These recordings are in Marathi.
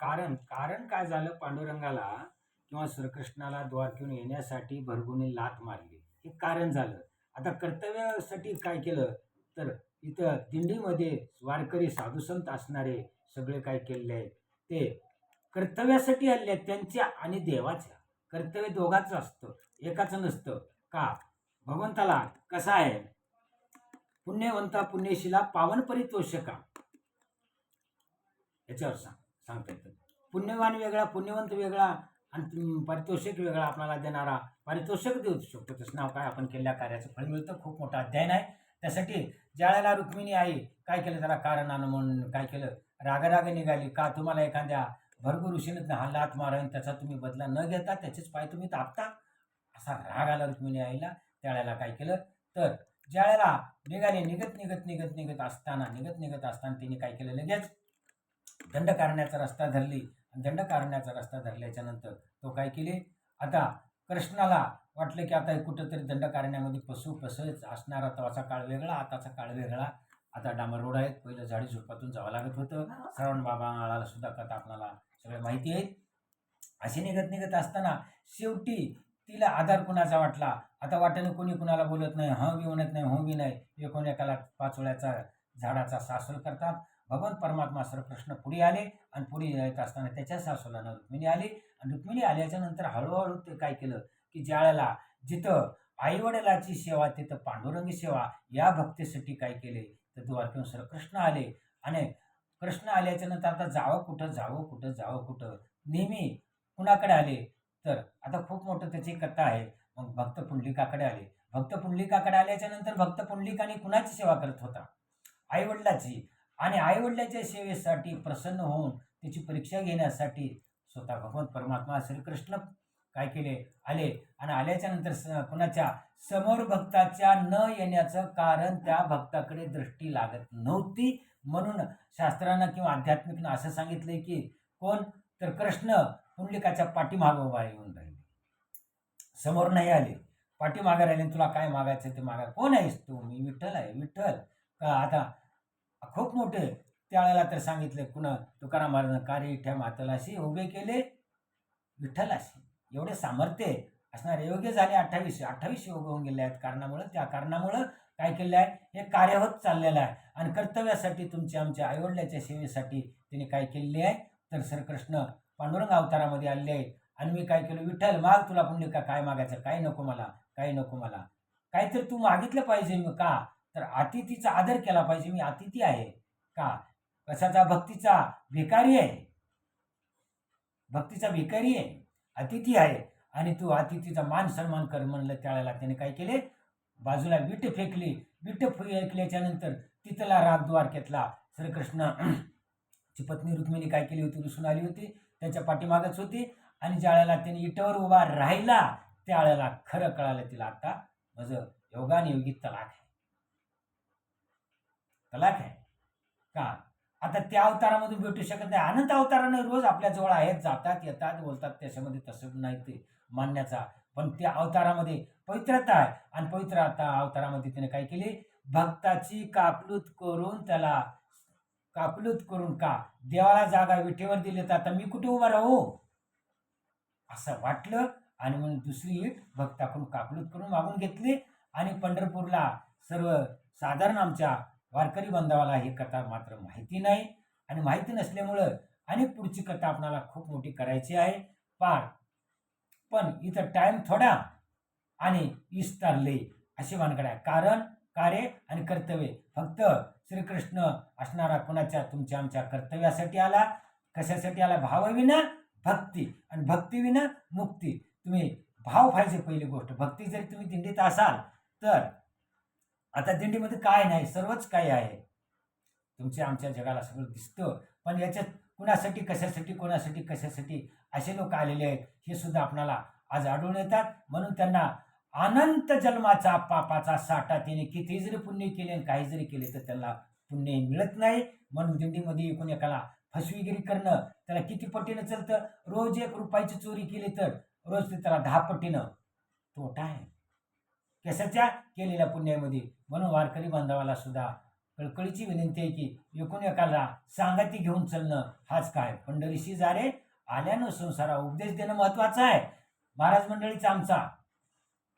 कारण कारण काय झालं पांडुरंगाला किंवा श्रीकृष्णाला द्वारकेहून येण्यासाठी भरभुनी लाथ मारली. हे कारण झालं. आता कर्तव्यासाठी काय केलं, तर इथं दिंडीमध्ये वारकरी साधुसंत असणारे सगळे काय केलेले आहेत, ते कर्तव्यासाठी आले आहेत त्यांच्या आणि देवाच्या. कर्तव्य दोघांचं असतं, एकाचं नसतं. का? भगवंताला कसं आहे, पुण्यवंता पुण्यशीला पावन परितोषका याच्यावर सांगता येतं. पुण्यवान वेगळा, पुण्यवंत वेगळा आणि पारितोषिक वेगळा आपल्याला देणारा पारितोषिक देऊ शकतो. तसं नाव काय, आपण केलेल्या कार्याचं फळ मिळतं. खूप मोठा अध्ययन आहे. त्यासाठी ज्यावेळेला रुक्मिणी आई काय केलं, त्याला कारण आणून म्हणून काय केलं, राग निघाली. का तुम्हाला एखाद्या भरपूर ऋषीने हात मारून त्याचा तुम्ही बदला न घेता त्याचेच पाय तुम्ही तापता, असा राग आला रुक्मिणी आईला. त्यावेळेला काय केलं, तर ज्यावेळेला निघाले, निघत असताना तिने काय केलं, लगेच दंडकारण्याचा रस्ता धरली. आणि दंडकारण्याचा रस्ता धरल्याच्या नंतर तो काय केले, आता कृष्णाला वाटलं की आता कुठंतरी दंडकारण्यामध्ये फसच असणारा तवाचा काळ वेगळा, आताचा काळ वेगळा. आता डांबर रोड आहेत, पहिलं झाडी झुडपातून जावं लागत होतं. श्रवण बाबाला सुद्धा कथा आपल्याला सगळं माहिती आहे. अशी निघत असताना शेवटी तिला आधार कुणाचा वाटला. आता वाटेनं कोणी कुणाला बोलत नाही, हं बी म्हणत नाही, हो बी नाही. एकूण एकाला पाचोळ्याचा झाडाचा सासूल करतात. भगवान परमात्मा श्रीकृष्ण पुढे आले आणि पुढे येत असताना त्याच्या सासूला रुक्मिणी आली. आणि रुक्मिणी आल्याच्या नंतर हळूहळू ते काय केलं, की ज्यावेळेला जिथं आईवडिलाची सेवा तिथं पांडुरंगी सेवा या भक्तीसाठी काय केले, तर द्वारकेहून श्रीकृष्ण आले. आणि कृष्ण आल्याच्या नंतर आता जावं कुठं नेहमी कुणाकडे आले, तर आता खूप मोठं त्याची कथा आहे. मग भक्त पुंडलिकाकडे आले. भक्त पुंडलिकाकडे आल्याच्या नंतर भक्त पुंडलिकाने कुणाची सेवा करत होता, आईवडिलाची. आणि आईवडिलाच्या सेवेसाठी प्रसन्न होऊन त्याची परीक्षा घेण्यासाठी स्वतः भगवंत परमात्मा श्रीकृष्ण काय केले, आले. आणि आल्याच्या नंतर कुणाच्या समोर भक्ताच्या न येण्याचं कारण त्या भक्ताकडे दृष्टी लागत नव्हती. म्हणून शास्त्रांना किंवा आध्यात्मिकनं असं सांगितलंय की कोण, तर कृष्ण पुंडलिकाच्या पाठीमागं उभा येऊन राहिले, समोर नाही आले, पाठीमागे राहिले. तुला काय मागायचं ते मागा. कोण आहेस तू? मी विठ्ठल आहे. विठ्ठल का? आता खूप मोठे त्यावेळेला तर सांगितले कुणा, तुकाराम महाराजांना, कार्य इठ्या मातलाशी उभे केले विठ्ठलाशी. एवढे सामर्थ्य असणारे योग्य झाले. 28 योग होऊन गेले आहेत कारणामुळं. त्या कारणामुळं काय केलं आहे, हे कार्य होत चाललेलं आहे. आणि कर्तव्यासाठी तुमच्या आमच्या आईवडिलाच्या सेवेसाठी तिने काय केलेली आहे, तर श्रीकृष्ण पांडुरंग अवतारामध्ये आलेले आहेत. आणि मी काय केलं, विठ्ठल माग, तुला पुंडलिका काय मागायचं, काही नको मला, काहीतरी तू मागितलं पाहिजे. मग का, तर अतिथीचा आदर केला पाहिजे. मी अतिथी आहे. का? कशाचा? भक्तीचा भिकारी आहे. अतिथी आहे. आणि तू अतिथीचा मान सन्मान कर म्हणलं. त्यावेळेला त्याने काय केले, बाजूला विट फेकली. विट फेकल्याच्या नंतर तिथला राग द्वारकेतला श्रीकृष्ण ची पत्नी रुक्मिणी काय केली होती, रुसून आली होती, त्याच्या पाठीमागच होती. आणि ज्यावेळेला त्याने इटावर उभा राहिला त्यावेळेला खरं कळालं तिला, आता माझं योगाने तलाक आहे. का? आता त्या अवतारामधून भेटू शकत नाही. अनंत अवताराने रोज आपल्या जवळ आहेत, जातात येतात बोलतात, त्याच्यामध्ये तसं नाही ते मानण्याचा. पण त्या अवतारामध्ये पवित्रता आहे. आणि पवित्रता अवतारामध्ये तिने काय केली, भक्ताची कापलूत करून का देवाला जागा विठेवर दिली, तर आता मी कुठे उभा राहू असं वाटलं. आणि म्हणून दुसरी ईट भक्ताकडून कापलूत करून मागून घेतली. आणि पंढरपूरला सर्व साधारण आमच्या वारकरी बांधवाला ही कथा मात्र माहिती नाही. आणि माहिती नसल्यामुळं आणि पुढची कथा आपल्याला खूप मोठी करायची आहे पण इथं टाइम थोडा आणि विस्तारले अशी भानगड आहे. कारण कार्य आणि कर्तव्य फक्त श्रीकृष्ण असणारा कुणाच्या, तुमच्या आमच्या कर्तव्यासाठी आला. कशासाठी आला? भावविना भक्ती, आणि भक्तीविना मुक्ती. तुम्ही भाव पाहिजे पहिली गोष्ट. भक्ती जरी तुम्ही दिंडीत असाल तर आता दिंडीमध्ये काय नाही, सर्वच काही आहे. तुमच्या आमच्या जगाला सगळं दिसतं. पण याच्यात कुणासाठी कशासाठी असे लोक आलेले आहेत, हे सुद्धा आपणाला आज आढळून येतात. म्हणून त्यांना अनंत जन्माचा पापाचा साठा, त्याने किती जरी पुण्य केले आणि काही जरी केले तर त्यांना पुण्य मिळत नाही. म्हणून दिंडीमध्ये एकूण एकाला फसवेगिरी करणं त्याला किती पटीनं चालतं. रोज 1 रुपयाची चोरी केली तर रोज ते त्याला 10 पटीनं तोटा आहे कशाच्या केलेल्या पुण्यामध्ये. म्हणून वारकरी बांधवाला सुद्धा कळकळीची विनंती आहे की एकूण एकाला सांगती घेऊन चालणं हाच काय पंढरीशी जा रे आल्यानं संसारा उपदेश देणं महत्वाचं आहे. महाराज मंडळीचा आमचा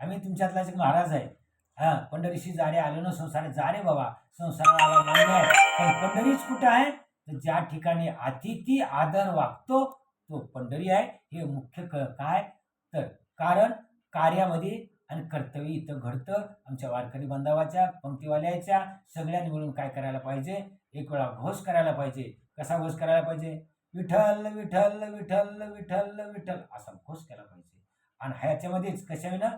आम्ही तुमच्यातलाच एक महाराज आहे. हा पंढरीशी जा रे आल्यानं संसार जा रे बाबा संसाराला मान्य आहे. पण पंढरीच कुठं आहे तर ज्या ठिकाणी अतिथी आदर वागतो तो पंढरी आहे. हे मुख्य काय तर कारण कार्यामध्ये आणि कर्तव्य इथं घडतं. आमच्या वारकरी बांधवाच्या पंक्तीवाल्याच्या सगळ्यांनी मिळून काय करायला पाहिजे एक वेळा घोष करायला पाहिजे. कसा घोष करायला पाहिजे विठ्ठल विठ्ठल विठ्ठल विठ्ठल विठ्ठल असा घोष केला पाहिजे. आणि ह्याच्यामध्येच कशाने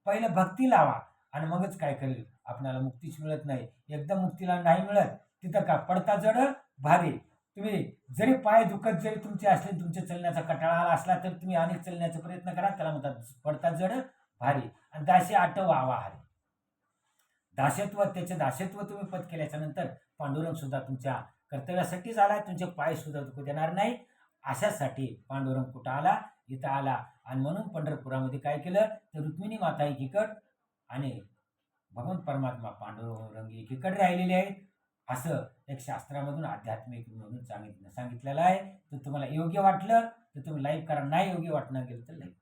पहिलं भक्ती लावा आणि मगच काय करेल आपल्याला मुक्तीच मिळत नाही. एकदम मुक्तीला नाही मिळत तिथं का पडता जड भारी. तुम्ही जरी पाय दुखत जरी तुमचे असले तुमच्या चलण्याचा कटाळा आला असला तर तुम्ही अनेक चलण्याचा प्रयत्न करा त्याला म्हणतात पडता जड भारी. आणि दासी आटव आवाहारी दासत्व त्याचे दासत्व तुम्ही पद केल्याच्या नंतर पांडुरंग सुद्धा तुमच्या कर्तव्यासाठीच आला. तुमचे पाय सुद्धा दुखू देणार नाही. अशासाठी पांडुरंग कुठं आला इथं आला. आणि म्हणून पंढरपुरामध्ये काय केलं तर रुक्मिणी माता एकीकड आणि भगवंत परमात्मा पांडुरंग एकीकडे राहिलेले आहेत. असं एक शास्त्रामधून आध्यात्मिक म्हणून सांगितलेलं आहे. तर तुम्हाला योग्य वाटलं तर तुम्ही लाईक करा. नाही योग्य वाटणं गेलं तर लाईक